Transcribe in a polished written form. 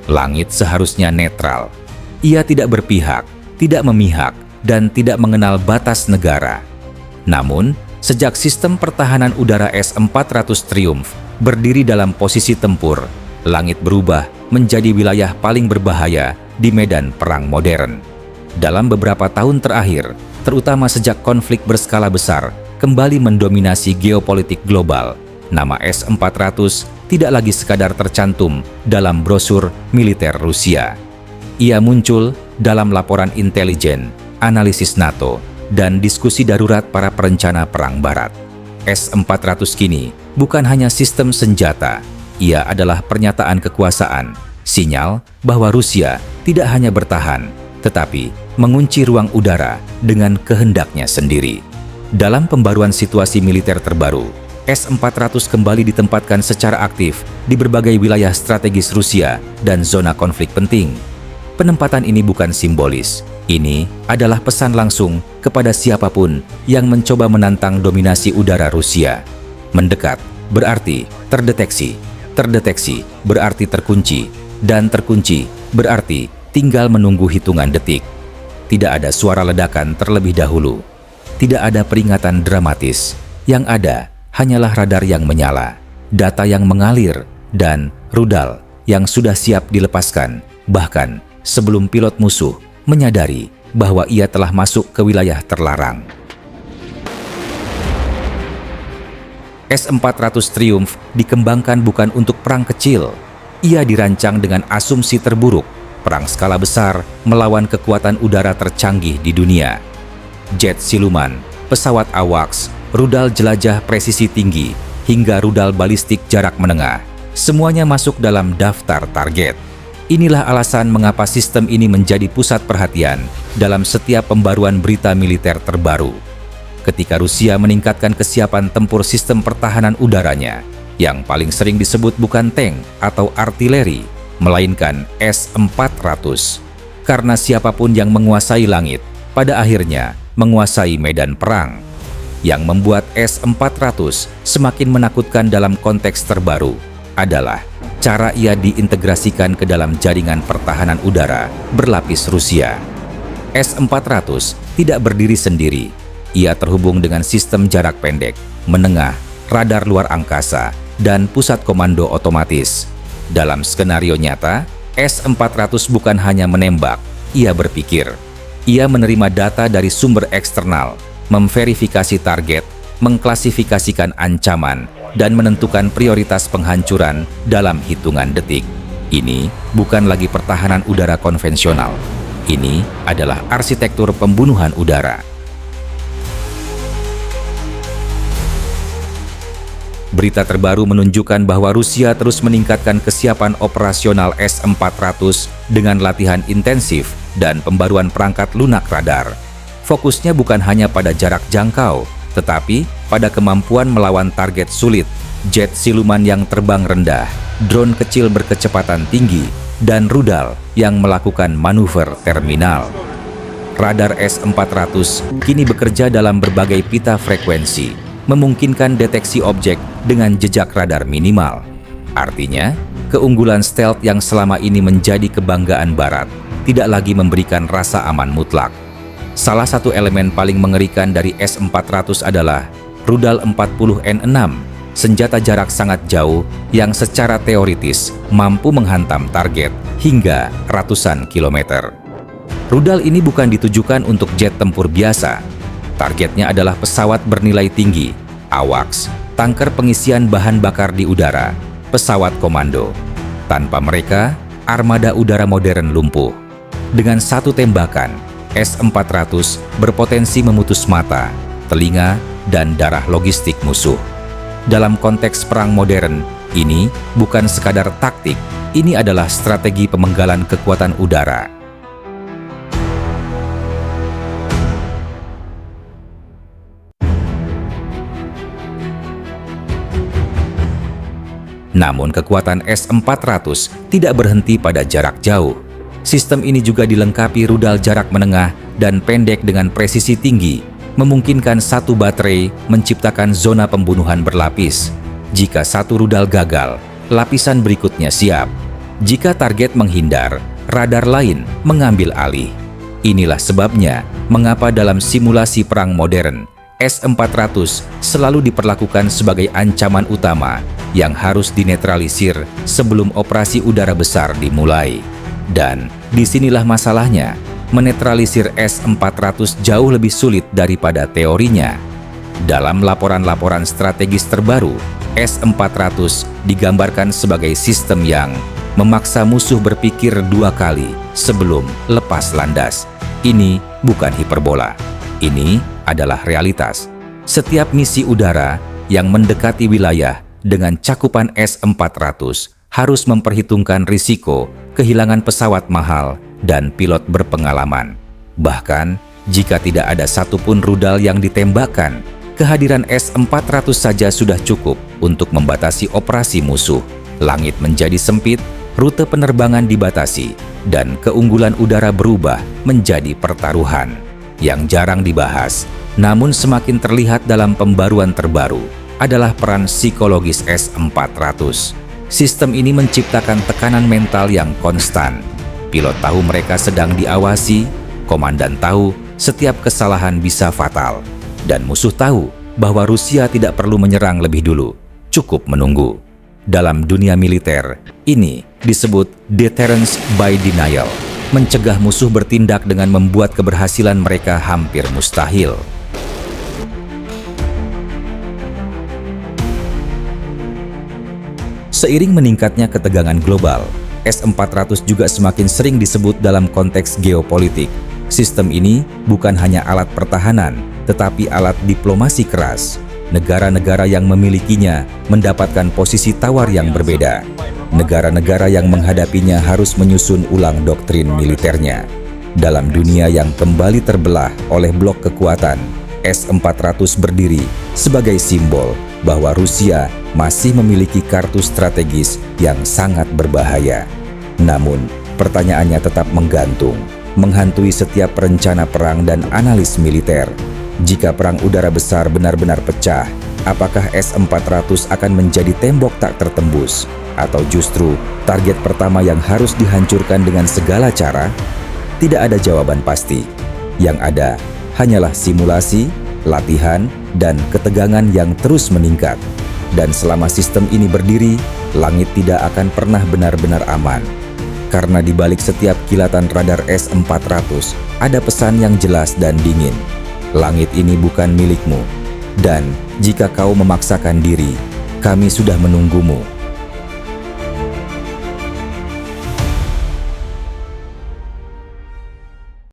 Langit seharusnya netral. Ia tidak berpihak, tidak memihak, dan tidak mengenal batas negara. Namun, sejak sistem pertahanan udara S-400 Triumph berdiri dalam posisi tempur, langit berubah menjadi wilayah paling berbahaya di medan perang modern. Dalam beberapa tahun terakhir, terutama sejak konflik berskala besar kembali mendominasi geopolitik global, nama S-400 tidak lagi sekadar tercantum dalam brosur militer Rusia. Ia muncul dalam laporan intelijen, analisis NATO, dan diskusi darurat para perencana perang Barat. S-400 kini bukan hanya sistem senjata, ia adalah pernyataan kekuasaan, sinyal bahwa Rusia tidak hanya bertahan, tetapi mengunci ruang udara dengan kehendaknya sendiri. Dalam pembaruan situasi militer terbaru, S-400 kembali ditempatkan secara aktif di berbagai wilayah strategis Rusia dan zona konflik penting. Penempatan ini bukan simbolis. Ini adalah pesan langsung kepada siapapun yang mencoba menantang dominasi udara Rusia. Mendekat berarti terdeteksi, terdeteksi berarti terkunci, dan terkunci berarti tinggal menunggu hitungan detik. Tidak ada suara ledakan terlebih dahulu. Tidak ada peringatan dramatis. Yang ada hanyalah radar yang menyala, data yang mengalir, dan rudal yang sudah siap dilepaskan, bahkan sebelum pilot musuh menyadari bahwa ia telah masuk ke wilayah terlarang. S-400 Triumph dikembangkan bukan untuk perang kecil. Ia dirancang dengan asumsi terburuk, perang skala besar melawan kekuatan udara tercanggih di dunia. Jet siluman, pesawat AWACS, rudal jelajah presisi tinggi, hingga rudal balistik jarak menengah, semuanya masuk dalam daftar target. Inilah alasan mengapa sistem ini menjadi pusat perhatian dalam setiap pembaruan berita militer terbaru. Ketika Rusia meningkatkan kesiapan tempur sistem pertahanan udaranya, yang paling sering disebut bukan tank atau artileri, melainkan S-400. Karena siapapun yang menguasai langit, pada akhirnya menguasai medan perang. Yang membuat S-400 semakin menakutkan dalam konteks terbaru adalah cara ia diintegrasikan ke dalam jaringan pertahanan udara berlapis Rusia. S-400 tidak berdiri sendiri. Ia terhubung dengan sistem jarak pendek, menengah, radar luar angkasa, dan pusat komando otomatis. Dalam skenario nyata, S-400 bukan hanya menembak, ia berpikir. Ia menerima data dari sumber eksternal, memverifikasi target, mengklasifikasikan ancaman, dan menentukan prioritas penghancuran dalam hitungan detik. Ini bukan lagi pertahanan udara konvensional. Ini adalah arsitektur pembunuhan udara. Berita terbaru menunjukkan bahwa Rusia terus meningkatkan kesiapan operasional S-400 dengan latihan intensif dan pembaruan perangkat lunak radar. Fokusnya bukan hanya pada jarak jangkau, tetapi pada kemampuan melawan target sulit, jet siluman yang terbang rendah, drone kecil berkecepatan tinggi, dan rudal yang melakukan manuver terminal. Radar S-400 kini bekerja dalam berbagai pita frekuensi, memungkinkan deteksi objek dengan jejak radar minimal. Artinya, keunggulan stealth yang selama ini menjadi kebanggaan Barat tidak lagi memberikan rasa aman mutlak. Salah satu elemen paling mengerikan dari S-400 adalah rudal 40N6, senjata jarak sangat jauh yang secara teoritis mampu menghantam target hingga ratusan kilometer. Rudal ini bukan ditujukan untuk jet tempur biasa. Targetnya adalah pesawat bernilai tinggi, AWACS, tanker pengisian bahan bakar di udara, pesawat komando. Tanpa mereka, armada udara modern lumpuh. Dengan satu tembakan, S-400 berpotensi memutus mata, telinga, dan darah logistik musuh. Dalam konteks perang modern, ini bukan sekadar taktik, ini adalah strategi pemenggalan kekuatan udara. Namun kekuatan S-400 tidak berhenti pada jarak jauh. Sistem ini juga dilengkapi rudal jarak menengah dan pendek dengan presisi tinggi, memungkinkan satu baterai menciptakan zona pembunuhan berlapis. Jika satu rudal gagal, lapisan berikutnya siap. Jika target menghindar, radar lain mengambil alih. Inilah sebabnya mengapa dalam simulasi perang modern, S-400 selalu diperlakukan sebagai ancaman utama yang harus dinetralisir sebelum operasi udara besar dimulai. Dan disinilah masalahnya, menetralisir S-400 jauh lebih sulit daripada teorinya. Dalam laporan-laporan strategis terbaru, S-400 digambarkan sebagai sistem yang memaksa musuh berpikir dua kali sebelum lepas landas. Ini bukan hiperbola. Ini adalah realitas. Setiap misi udara yang mendekati wilayah dengan cakupan S-400 harus memperhitungkan risiko kehilangan pesawat mahal dan pilot berpengalaman. Bahkan, jika tidak ada satupun rudal yang ditembakkan, kehadiran S-400 saja sudah cukup untuk membatasi operasi musuh. Langit menjadi sempit, rute penerbangan dibatasi, dan keunggulan udara berubah menjadi pertaruhan. Yang jarang dibahas, namun semakin terlihat dalam pembaruan terbaru, adalah peran psikologis S-400. Sistem ini menciptakan tekanan mental yang konstan. Pilot tahu mereka sedang diawasi, komandan tahu setiap kesalahan bisa fatal, dan musuh tahu bahwa Rusia tidak perlu menyerang lebih dulu, cukup menunggu. Dalam dunia militer, ini disebut deterrence by denial, mencegah musuh bertindak dengan membuat keberhasilan mereka hampir mustahil. Seiring meningkatnya ketegangan global, S-400 juga semakin sering disebut dalam konteks geopolitik. Sistem ini bukan hanya alat pertahanan, tetapi alat diplomasi keras. Negara-negara yang memilikinya mendapatkan posisi tawar yang berbeda. Negara-negara yang menghadapinya harus menyusun ulang doktrin militernya. Dalam dunia yang kembali terbelah oleh blok kekuatan, S-400 berdiri sebagai simbol bahwa Rusia masih memiliki kartu strategis yang sangat berbahaya. Namun, pertanyaannya tetap menggantung, menghantui setiap rencana perang dan analis militer. Jika perang udara besar benar-benar pecah, apakah S-400 akan menjadi tembok tak tertembus? Atau justru target pertama yang harus dihancurkan dengan segala cara? Tidak ada jawaban pasti. Yang ada hanyalah simulasi, latihan, dan ketegangan yang terus meningkat. Dan selama sistem ini berdiri, langit tidak akan pernah benar-benar aman. Karena di balik setiap kilatan radar S-400, ada pesan yang jelas dan dingin. Langit ini bukan milikmu. Dan jika kau memaksakan diri, kami sudah menunggumu.